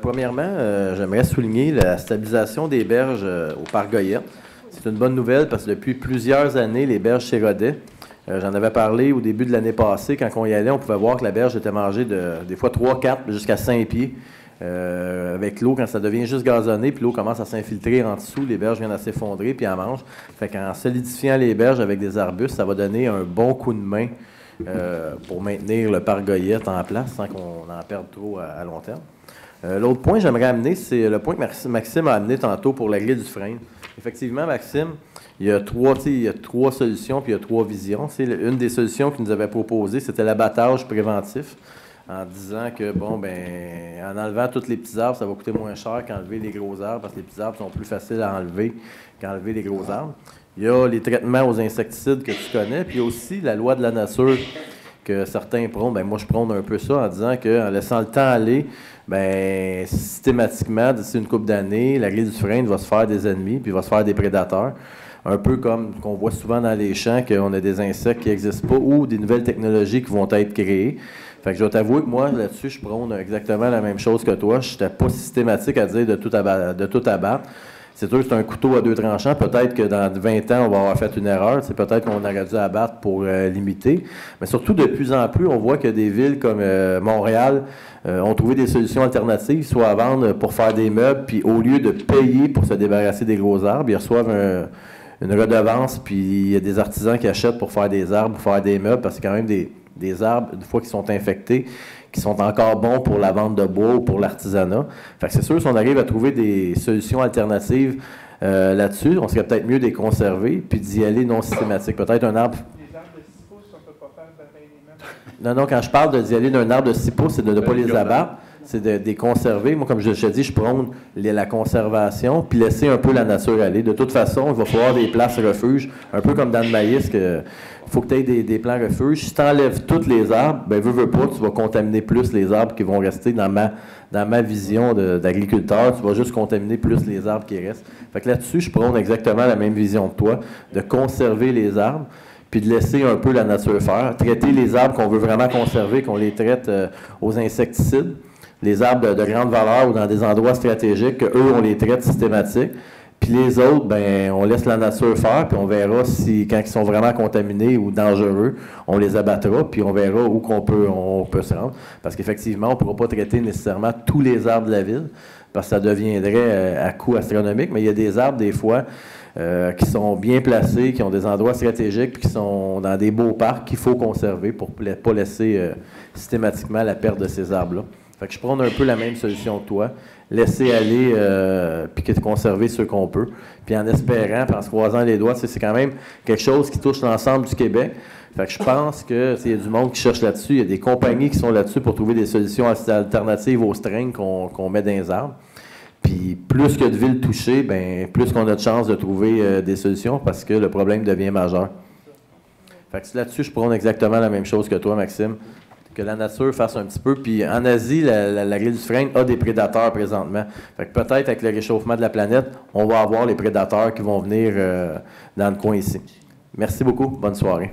Premièrement, j'aimerais souligner la stabilisation des berges au parc Goyette. C'est une bonne nouvelle parce que depuis plusieurs années, les berges s'éradaient. J'en avais parlé au début de l'année passée. Quand on y allait, on pouvait voir que la berge était mangée des fois 3, 4, jusqu'à 5 pieds. Avec l'eau, quand ça devient juste gazonné, puis l'eau commence à s'infiltrer en dessous, les berges viennent à s'effondrer, puis elles mangent. Fait qu'en solidifiant les berges avec des arbustes, ça va donner un bon coup de main pour maintenir le parc Goyette en place sans qu'on en perde trop à long terme. L'autre point que j'aimerais amener, c'est le point que Maxime a amené tantôt pour la grille du frein. Effectivement, Maxime, il y a trois solutions, puis il y a 3 visions. Une des solutions qu'il nous avait proposées, c'était l'abattage préventif, en disant que, en enlevant tous les petits arbres, ça va coûter moins cher qu'enlever les gros arbres, parce que les petits arbres sont plus faciles à enlever qu'enlever les gros arbres. Il y a les traitements aux insecticides que tu connais, puis il y a aussi la loi de la nature que certains prônent. Moi, je prône un peu ça en disant qu'en laissant le temps aller, systématiquement, d'ici une couple d'années, la grille du frein va se faire des ennemis, puis va se faire des prédateurs. Un peu comme qu'on voit souvent dans les champs, qu'on a des insectes qui n'existent pas ou des nouvelles technologies qui vont être créées. Fait que je dois t'avouer que moi, là-dessus, je prône exactement la même chose que toi. Je n'étais pas systématique à dire de tout abattre. C'est sûr que c'est un couteau à 2 tranchants. Peut-être que dans 20 ans, on va avoir fait une erreur. C'est peut-être qu'on aurait dû abattre pour limiter. Mais surtout, de plus en plus, on voit que des villes comme Montréal ont trouvé des solutions alternatives, soit à vendre pour faire des meubles, puis au lieu de payer pour se débarrasser des gros arbres, ils reçoivent une redevance, puis il y a des artisans qui achètent pour faire des arbres, pour faire des meubles, parce que c'est quand même des arbres, une fois qu'ils sont infectés, qui sont encore bons pour la vente de bois ou pour l'artisanat. Fait que c'est sûr, si on arrive à trouver des solutions alternatives là-dessus, on serait peut-être mieux de les conserver puis d'y aller non systématique. Peut-être un arbre... Les arbres de 6 pouces, on ne peut pas faire de bataille des meubles. Non, quand je parle d'y aller d'un arbre de 6 pouces, c'est de ne pas les abattre, c'est de les conserver. Moi, comme je te dis, je prône la conservation puis laisser un peu la nature aller. De toute façon, il va falloir des places refuges, un peu comme dans le maïs, il faut que tu aies des plants refuges. Si tu enlèves tous les arbres, veux pas, tu vas contaminer plus les arbres qui vont rester dans ma vision d'agriculteur. Tu vas juste contaminer plus les arbres qui restent. Fait que là-dessus, je prône exactement la même vision que toi, de conserver les arbres, puis de laisser un peu la nature faire. Traiter les arbres qu'on veut vraiment conserver, qu'on les traite aux insecticides. Les arbres de grande valeur ou dans des endroits stratégiques, eux, on les traite systématiques. Puis les autres, on laisse la nature faire, puis on verra si, quand ils sont vraiment contaminés ou dangereux, on les abattra, puis on verra où on peut se rendre. Parce qu'effectivement, on ne pourra pas traiter nécessairement tous les arbres de la ville, parce que ça deviendrait à coût astronomique, mais il y a des arbres, des fois, qui sont bien placés, qui ont des endroits stratégiques, puis qui sont dans des beaux parcs qu'il faut conserver pour ne pas laisser systématiquement la perte de ces arbres-là. Fait que je prends un peu la même solution que toi. Laisser aller, puis conserver ceux qu'on peut. Puis en espérant, puis en se croisant les doigts, c'est quand même quelque chose qui touche l'ensemble du Québec. Fait que je pense qu'il y a du monde qui cherche là-dessus. Il y a des compagnies qui sont là-dessus pour trouver des solutions alternatives aux strings qu'on met dans les arbres. Puis plus que de villes touchées, plus qu'on a de chances de trouver des solutions parce que le problème devient majeur. Fait que là-dessus, je prône exactement la même chose que toi, Maxime. Que la nature fasse un petit peu. Puis en Asie, la grille du frein a des prédateurs présentement. Fait que peut-être avec le réchauffement de la planète, on va avoir les prédateurs qui vont venir dans le coin ici. Merci beaucoup. Bonne soirée.